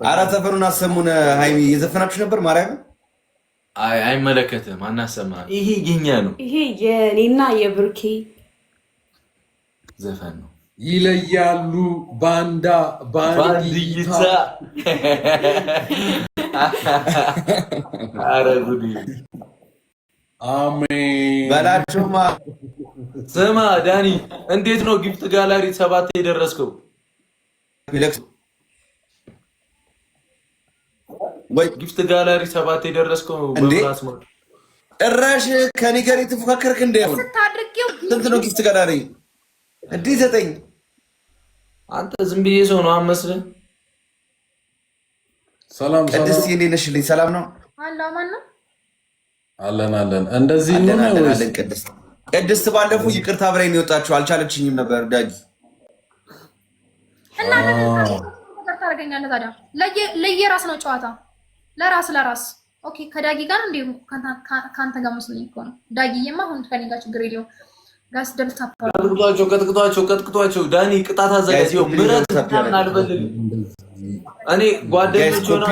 አራት ዘፈኑን አሰሙን። ሃይሚ እየዘፈናችሁ ነበር ማርያም። አይመለከትም፣ አናሰማ። ይሄ የኛ ነው። ይሄ የኔና የብሩኬ ዘፈን ነው። ይለያሉ ባንዳ ባንዲታ። አረ ጉዲ አሜን በላቸውማ። ስማ ዳኒ፣ እንዴት ነው ጊፍት ጋላሪ 7 የደረስከው? ወይ ጊፍት ጋላሪ 7 የደረስከው በራስ ነው። እራሽ ከኔ ጋር የተፎካከርክ እንደው ስንት ነው ጊፍት ጋላሪ? እንዴ 9። አንተ ዝም ብዬ ሰው ነው አመስልህ። ሰላም ሰላም። ቅድስት እንዴት ነሽልኝ? ሰላም ነው አለን። እንደዚህ ነው ወይስ? ቅድስት ባለፈው ይቅርታ ብላኝ ነው የወጣችው። አልቻለችኝም ነበር ዳጊ እና ታደርገኛለህ ታዲያ። ለየራስ ነው ጨዋታ፣ ለራስ ኦኬ። ከዳጊ ጋር እንዴ ካንተ ጋር መስሎኝ እኮ ነው። ዳጊዬማ አሁን ከኔ ጋር ችግር የለውም። ጋስ ደልታ ቀጥቅጧቸው። ዳኒ ቅጣት አዘጋጅው። ምረት አልበልም እኔ ጓደኞች ሆነ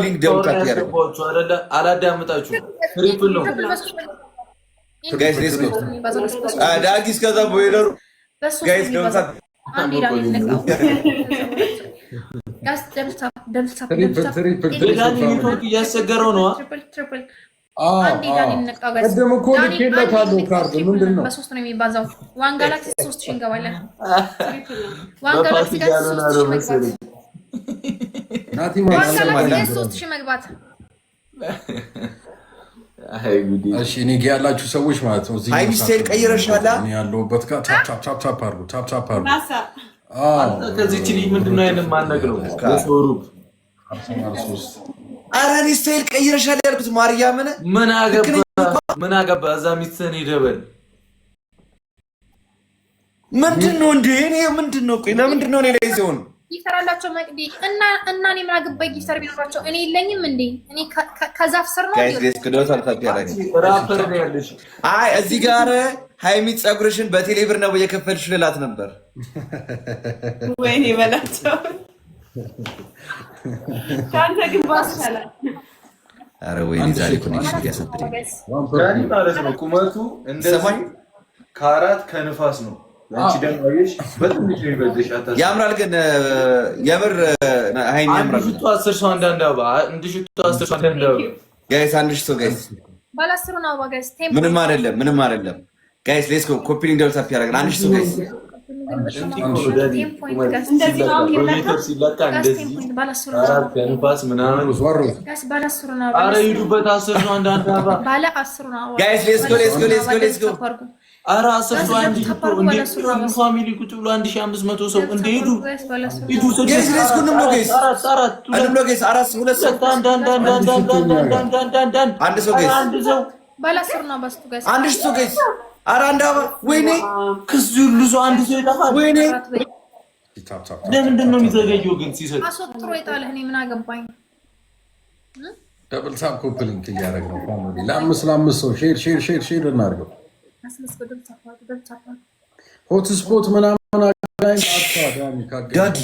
አላዳምጣችሁ። ትሪፕል ነው ጋይስ ሌትስ ጎ ዳጊ እስከዛ ቦይለሩ ጋይስ ደውታ አንዴ ዳኒ ነቃው። ጋስ ደልታ እያስቸገረው ነው። ትሪፕል አንዴ ዳኒ ነቃው። ጋስ ቀደም እኮ ልኬለታለሁ ካርድ ምንድን ነው? በ3 ነው የሚባዛው። ዋን ጋላክሲ 3000 እንገባለን። ዋን ጋላክሲ ጋር 3000 ናቲ ማለት ነው 3000 መግባት። እሺ እኔ ጋር ያላችሁ ሰዎች ማለት ነው እዚህ ሃይሚ ስታይል ቀይረሻላ። እኔ ያለሁበት ጋር ታፕ አድርጉ። ከዚህ ቺሊ ምንድነው አይነት ማነቅ ነው ለሶሩብ አራኒ ስታይል ቀይረሻል ያልኩት ማርያምን። ምን አገባ እዛ ሚስትን ይደበል ምንድነው እንዴ? እኔ ምንድነው? ቆይ ለምንድነው እኔ ላይ ሲሆን ይሰራላቸው መቅዲ እና እኔ ምን አገባኝ? ጊፍተር ቢኖራቸው እኔ የለኝም እንዴ? እኔ ከዛፍ ስር ነው ጋይስ ሌትስ ክዶት አልታደረኝ። አይ እዚህ ጋር ሃይሚ ፀጉርሽን በቴሌብር ነው የከፈልሽ ልላት ነበር። ወይኔ በላቸው። ካንተ ግን ባስቻለ አረ ወይኔ ዛሬ ኮኔክሽን ያሰብኝ ዳኒ ማለት ነው። ቁመቱ እንደዚህ ከአራት ከንፋስ ነው። አንቺ ደግሞ አይሽ በትንሽ ነው ይበልጥሽ። ያምራል ግን የምር ሃይሚ ያምራል። ሽቶ 10 ሰው አንዳንድ አባ እንደ ሽቶ 10 ሰው አንዳንድ አባ ጋይስ አንድ ሽቶ ጋይስ ባላስሩ ነው አባ ጋይስ ምንም አይደለም ጋይስ ሌትስ ጎ ኮፒ ሊንክ ደውል ታፕ ያደርጋል። አንድ ሽቶ ጋይስ አረ ሂዱበት 10 ሰው አንዳንድ አባ ባለ 10 ነው ጋይስ ሌትስ ጎ አረ 10 ሰው አንድ ሽቶ እንዴ ፋሚሊ ቁጭ ብሎ 1500 ሰው እንዴ ሂዱ ጋይስ ሌትስ ጎ ነው ጋይስ አራት ሁለት ሰው አንድ ሰው ጋይስ ባለ 10 ነው ባስቱ ጋይስ አንድ ሽቶ ጋይስ አረ አንድ አባ ወይኔ ከሱ ሁሉ ሰው አንድ ሰው ይጠፋል። ወይኔ ለምንድን ነው የሚዘገየው ግን ሲሰጥ አስወጥሮ ይጣልህ። እኔ ምን አገባኝ? ደብል ታፕ ኮፒ ሊንክ እያደረግን ነው ፋሚሊ። ለአምስት ሰው ሼር እናድርገው። ሆት ስፖት ምናምን አጋኝ አጣዳሚ ዳጊ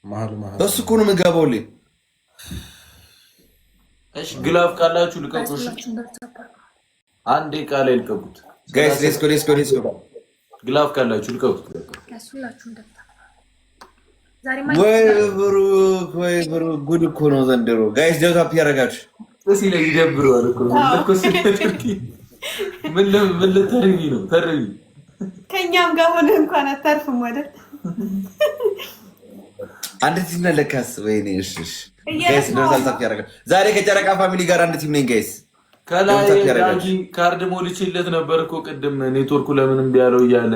መሀል በሱ እኮ ነው የምገባውልኝ። እሺ ግላፍ ካላችሁ ልቀቁሽ። አንዴ ቃል ይልቀቁት ጋይስ ሌትስ ጎ ግላፍ ካላችሁ ልቀቁት። ወይ ብሩክ ጉድ እኮ ነው ዘንድሮ ጋይስ ደውታ ፒ ያረጋችሁ እሺ ላይ ይደብረዋል እኮ ልኮስ ምን ልትርጊ ነው? ተርጊ ከኛም ጋር ሆነ እንኳን አታርፍም አይደል? አንድ ቲም ነው ለካስ። ወይኔ እሺ ጋይስ ደውታ ታፕ ያረጋችሁ። ዛሬ ከጨረቃ ፋሚሊ ጋር አንድ ቲም ነኝ ጋይስ። ከላይ ዳጊ ካርድ ሞልቼለት ነበር እኮ ቅድም ኔትወርኩ ለምን እምቢ ያለው እያለ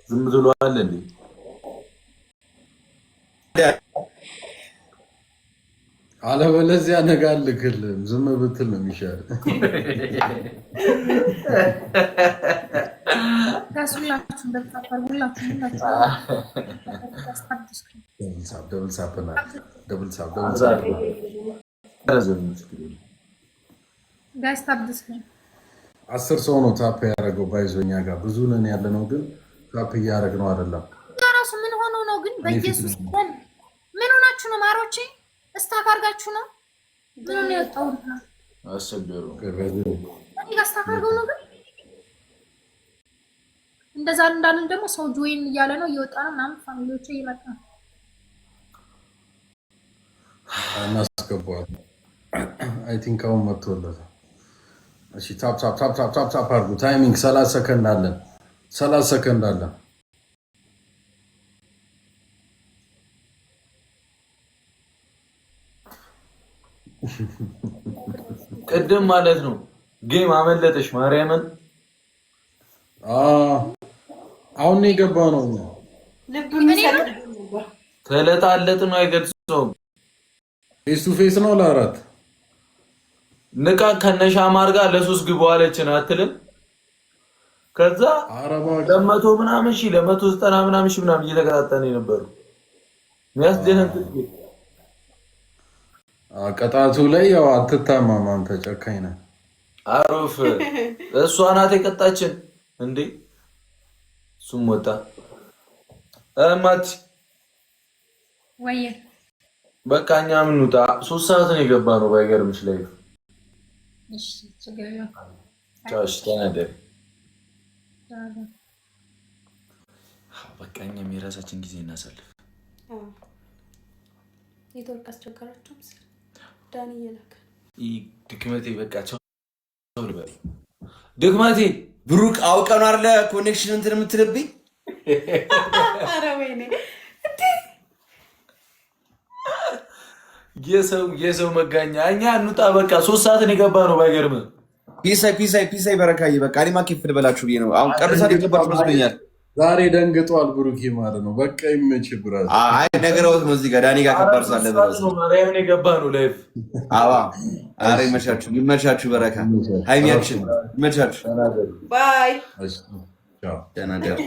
ዝም ብሏል እንዴ? አለበለዚያ ነገ አልክልም። ዝም ብትል ነው የሚሻል። ደብል ሳፕ ጋይስ ታፕ ዲስ 10 ሰው ነው ታፕ ያደረገው። ባይዞኛ ጋር ብዙ ነን ያለ ነው ግን ታፕ እያደረግነው አይደለም። ራሱ ምን ሆኖ ነው ግን በኢየሱስ ምን ሆናችሁ ነው ማሮቼ? እስታክ አድርጋችሁ ነው? ምን ነው የወጣው? አሰገሩ እኔ ጋር እስታክ አድርገው ነው ግን እንደዛ እንዳልን ደግሞ ሰው ጆይን እያለ ነው እየወጣ ነው ምናምን ፋሚሊዎቼ እየመጣ ነው። እናስገባዋል። አይ ቲንክ አሁን መጥቶለታል። እሺ ታፕ ታፕ ታፕ ታፕ ታፕ ታፕ አድርጉ። ታይሚንግ 30 ሰከንድ አለን። 30 ሰከንድ አለን። ቅድም ማለት ነው ጌም አመለጠሽ ማርያምን። አሁን የገባ ነው። ልብ የሚሰጥ ተለጣለጥን አይገልጸውም። ፌስ ቱ ፌስ ነው ለአራት ንቃ ከነሻ ማርጋ ለሶስት ግቡ አለችን አትልም? ከዛ ለመቶ ምናምን ሺህ ለ190 ምናምን ሺህ ምናምን እየተከታተለ የነበሩ የሚያስደነግጥ ቅጣቱ ላይ ያው አትታማም አንተ ጨካኝ ነህ። አሮፍ እሷ ናት የቀጣችን እንዴ? እሱም ወጣ እማት ወይ በቃ እኛ ምን ውጣ 3 ሰዓት ነው የገባ ነው ባይገርምሽ ላይ እሺ ችግር ቻሽ ተናደር በቃ እኛም የራሳችን ጊዜ እናሳልፍ። ኔትወርክ አስቸገራችሁ ምስል ዳኒ እየላከ ድክመቴ በቃ ቻው ልበል። ድክመቴ ብሩክ አውቀ ነው አይደለ ኮኔክሽን እንትን የምትልብኝ? ኧረ ወይኔ የሰው መጋኛ እኛ እንውጣ በቃ 3 ሰዓት ነው የገባ ነው ባይገርም። ፒሳይ በረካዬ በቃ እኔ ማኪፍ ልበላችሁ ብዬ ነው። አሁን ቀርሳ ሊገባችሁ መስሎኛል። ዛሬ ደንግጧል ብሩክ ማለት ነው። በቃ ይመች ብራዝ። አይ ነገረውት ነው እዚህ ጋር ዳኒ ጋር ከባድ ሳለ ብራዝ ነው ማርያምን የገባ ነው ላይፍ። አዋ አሬ ይመቻችሁ በረካ ሃይሚያችን ይመቻችሁ። ባይ ቻው ደህና ደሩ።